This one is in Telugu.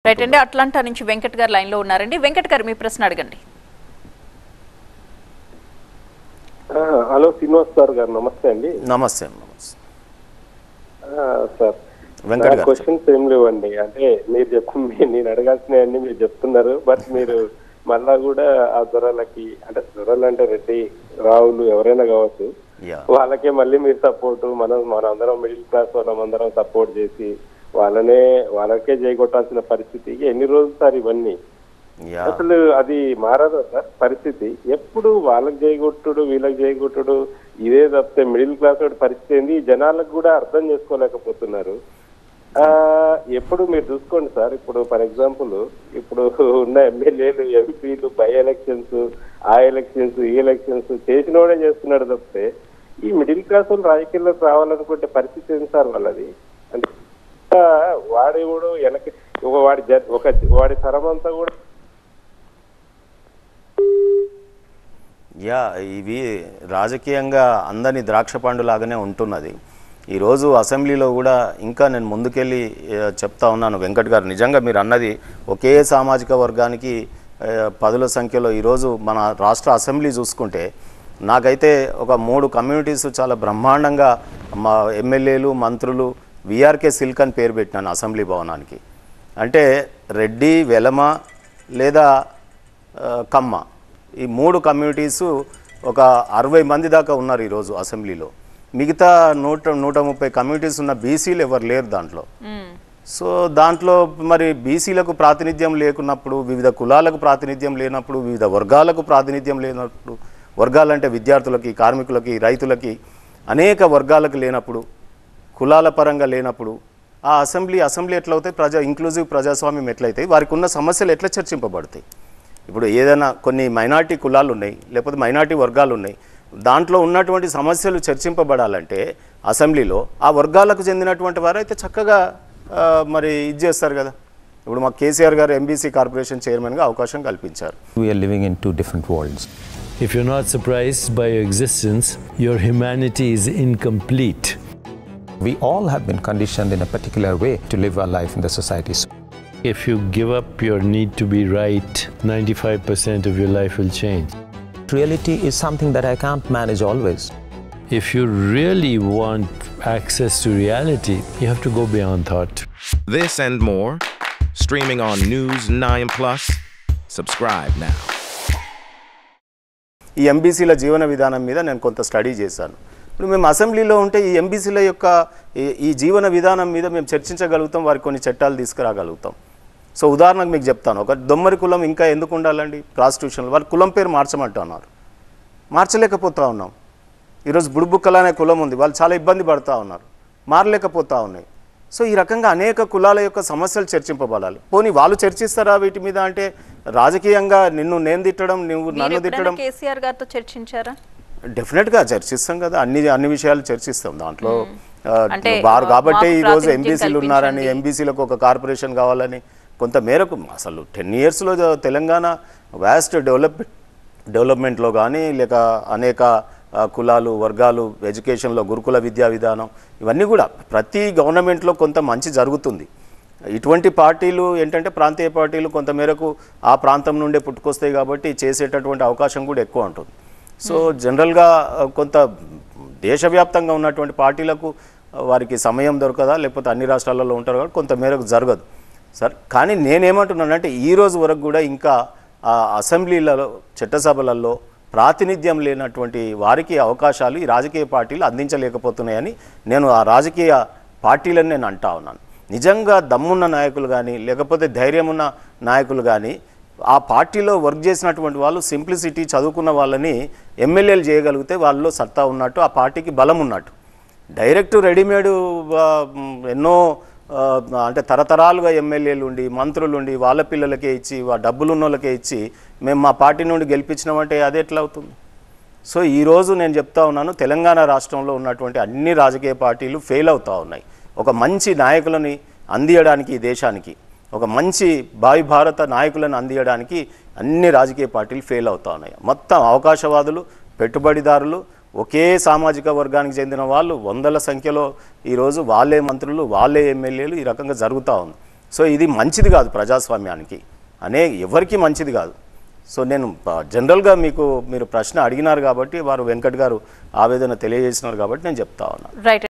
రైట్ అండి. అట్లాంటా నుంచి వెంకట్ గారు లైన్ లో ఉన్నారండి. వెంకట్ గారు మీ ప్రశ్న అడగండి. హలో శ్రీనివాస్ సార్ గారు, నమస్తే అండి. నమస్తే సార్, వెంకట్ గారు క్వశ్చన్స్ ఏం లేవండి. అంటే మీరు నేను అడగాల్సినవన్నీ మీరు చెప్తున్నారు. బట్ మీరు మళ్ళా కూడా ఆ దొరలకి, అంటే దొరలు అంటే రెడ్డి రావులు ఎవరైనా కావచ్చు, వాళ్ళకే మళ్ళీ మీరు సపోర్ట్, మనందరం మిడిల్ క్లాస్ వాళ్ళందరం సపోర్ట్ చేసి వాళ్ళకే చేయగొట్టాల్సిన పరిస్థితి ఎన్ని రోజులు సార్ ఇవన్నీ? అసలు అది మారదు సార్ పరిస్థితి. ఎప్పుడు వాళ్ళకి చేయగొట్టుడు వీళ్ళకి చేయగొట్టుడు ఇదే తప్పితే మిడిల్ క్లాస్ వాడి పరిస్థితి ఏంది జనాలకు కూడా అర్థం చేసుకోలేకపోతున్నారు. ఎప్పుడు మీరు చూసుకోండి సార్, ఇప్పుడు ఫర్ ఎగ్జాంపుల్ ఇప్పుడు ఉన్న ఎమ్మెల్యేలు ఎంపీలు బై ఎలక్షన్స్, ఆ ఎలక్షన్స్, ఈ ఎలక్షన్స్ చేసినోడే చేస్తున్నాడు తప్పితే ఈ మిడిల్ క్లాస్ వాళ్ళు రాజకీయాల్లోకి రావాలనుకుంటే పరిస్థితి ఏంటి సార్ వాళ్ళది? అంటే వాడేవాడు వెనక్కి వాడి తరం అంతా కూడా ఇవి రాజకీయంగా అందని ద్రాక్ష పండు లాగానే ఉంటున్నది. ఈరోజు అసెంబ్లీలో కూడా ఇంకా నేను ముందుకెళ్ళి చెప్తా ఉన్నాను వెంకట్ గారు, నిజంగా మీరు అన్నది ఒకే సామాజిక వర్గానికి పదుల సంఖ్యలో ఈరోజు మన రాష్ట్ర అసెంబ్లీ చూసుకుంటే నాకైతే ఒక 3 కమ్యూనిటీస్ చాలా బ్రహ్మాండంగా మా ఎమ్మెల్యేలు మంత్రులు విఆర్కే సిల్క్ అని పేరు పెట్టినాను అసెంబ్లీ భవనానికి. అంటే రెడ్డి, వెలమ లేదా కమ్మ, ఈ 3 కమ్యూనిటీసు ఒక 60 మంది దాకా ఉన్నారు ఈరోజు అసెంబ్లీలో. మిగతా 130 కమ్యూనిటీస్ ఉన్న బీసీలు ఎవరు లేరు దాంట్లో. సో దాంట్లో మరి బీసీలకు ప్రాతినిధ్యం లేకున్నప్పుడు, వివిధ కులాలకు ప్రాతినిధ్యం లేనప్పుడు, వివిధ వర్గాలకు ప్రాతినిధ్యం లేనప్పుడు, వర్గాలంటే విద్యార్థులకి, కార్మికులకి, రైతులకి, అనేక వర్గాలకు లేనప్పుడు, కులాల పరంగా లేనప్పుడు ఆ అసెంబ్లీ ఎట్లయితే ఇంక్లూజివ్ ప్రజాస్వామ్యం ఎట్లయితే వారికి ఉన్న సమస్యలు ఎట్లా చర్చింపబడతాయి? ఇప్పుడు ఏదైనా కొన్ని మైనార్టీ కులాలు ఉన్నాయి, లేకపోతే మైనార్టీ వర్గాలు ఉన్నాయి, దాంట్లో ఉన్నటువంటి సమస్యలు చర్చింపబడాలంటే అసెంబ్లీలో ఆ వర్గాలకు చెందినటువంటి వారు అయితే చక్కగా మరి ఇది చేస్తారు కదా. ఇప్పుడు మా కేసీఆర్ గారు ఎంబీసీ కార్పొరేషన్ చైర్మన్గా అవకాశం కల్పించారు. We are living in 2 different worlds. If you're not surprised by your existence, your humanity is incomplete. We all have been conditioned in a particular way to live our life in the society. If you give up your need to be right, 95% of your life will change. Reality is something that I can't manage always. If you really want access to reality, you have to go beyond thought. This and more, streaming on News 9+. Subscribe now. ఈ ఎంబీసీల జీవన విధానం మీద నేను కొంత స్టడీ చేశాను. ఇప్పుడు మేము అసెంబ్లీలో ఉంటే ఈ ఎంబీసీల యొక్క ఈ జీవన విధానం మీద మేము చర్చించగలుగుతాం, వారికి కొన్ని చట్టాలు తీసుకురాగలుగుతాం. సో ఉదాహరణకు మీకు చెప్తాను, ఒక దొమ్మరి కులం ఇంకా ఎందుకు ఉండాలండి ప్రాస్టిట్యూషన్లో? వారి కులం పేరు మార్చమంటున్నారు, మార్చలేకపోతూ ఉన్నాం. ఈరోజు బుడుబుక్కల అనే కులం ఉంది, వాళ్ళు చాలా ఇబ్బంది పడుతూ ఉన్నారు, మారలేకపోతూ ఉన్నాయి. సో ఈ రకంగా అనేక కులాల యొక్క సమస్యలు చర్చింపబడాలి. పోనీ వాళ్ళు చర్చిస్తారా వీటి మీద? అంటే రాజకీయంగా నేను తిట్టడం, నువ్వు నన్ను తిట్టడం. కేసీఆర్ గారితో చర్చించారా? డెఫినెట్గా చర్చిస్తాం కదా, అన్ని విషయాలు చర్చిస్తాం. దాంట్లో వారు కాబట్టి ఈరోజు ఎంబీసీలు ఉన్నారని, ఎంబీసీలకు ఒక కార్పొరేషన్ కావాలని కొంత మేరకు అసలు 10 yearsలో తెలంగాణ వ్యాస్ట్ డెవలప్మెంట్లో కానీ, లేక అనేక కులాలు వర్గాలు ఎడ్యుకేషన్లో గురుకుల విద్యా విధానం, ఇవన్నీ కూడా ప్రతి గవర్నమెంట్లో కొంత మంచి జరుగుతుంది. ఇటువంటి పార్టీలు ఏంటంటే ప్రాంతీయ పార్టీలు కొంత మేరకు ఆ ప్రాంతం నుండే పుట్టుకొస్తాయి కాబట్టి చేసేటటువంటి అవకాశం కూడా ఎక్కువ ఉంటుంది. సో జనరల్గా కొంత దేశవ్యాప్తంగా ఉన్నటువంటి పార్టీలకు వారికి సమయం దొరకదా, లేకపోతే అన్ని రాష్ట్రాలలో ఉంటారు కాబట్టి కొంత మేరకు జరగదు సార్. కానీ నేనేమంటున్నానంటే ఈరోజు వరకు కూడా ఇంకా ఆ అసెంబ్లీలలో, చట్టసభలలో ప్రాతినిధ్యం లేనటువంటి వారికి అవకాశాలు ఈ రాజకీయ పార్టీలు అందించలేకపోతున్నాయని నేను ఆ రాజకీయ పార్టీలను నేను అంటా ఉన్నాను. నిజంగా దమ్మున్న నాయకులు కానీ, లేకపోతే ధైర్యం ఉన్న నాయకులు కానీ, ఆ పార్టీలో వర్క్ చేసినటువంటి వాళ్ళు సింప్లిసిటీ చదువుకున్న వాళ్ళని ఎమ్మెల్యేలు చేయగలిగితే వాళ్ళలో సత్తా ఉన్నట్టు, ఆ పార్టీకి బలం ఉన్నట్టు. డైరెక్ట్ రెడీమేడ్ ఎన్నో అంటే తరతరాలుగా ఎమ్మెల్యేలు ఉండి, మంత్రులు ఉండి, వాళ్ళ పిల్లలకే ఇచ్చి, డబ్బులు ఉన్న వాళ్ళకే ఇచ్చి మేము మా పార్టీ నుండి గెలిపించినామంటే అది ఎట్లా అవుతుంది? సో ఈరోజు నేను చెప్తా ఉన్నాను, తెలంగాణ రాష్ట్రంలో ఉన్నటువంటి అన్ని రాజకీయ పార్టీలు ఫెయిల్ అవుతూ ఉన్నాయి. ఒక మంచి నాయకులని అందియడానికి, ఈ దేశానికి ఒక మంచి భావి భారత నాయకులను అందియడానికి అన్ని రాజకీయ పార్టీలు ఫెయిల్ అవుతూ ఉన్నాయి. మొత్తం అవకాశవాదులు, పెట్టుబడిదారులు, ఒకే సామాజిక వర్గానికి చెందిన వాళ్ళు 100ల సంఖ్యలో ఈరోజు వాళ్ళే మంత్రులు, వాళ్ళే ఎమ్మెల్యేలు, ఈ రకంగా జరుగుతూ ఉంది. సో ఇది మంచిది కాదు ప్రజాస్వామ్యానికి, ఎవరికి మంచిది కాదు. సో నేను జనరల్గా మీరు ప్రశ్న అడిగినారు కాబట్టి, వారు వెంకట్ గారు ఆవేదన తెలియజేసినారు కాబట్టి నేను చెప్తా ఉన్నాను. రైట్.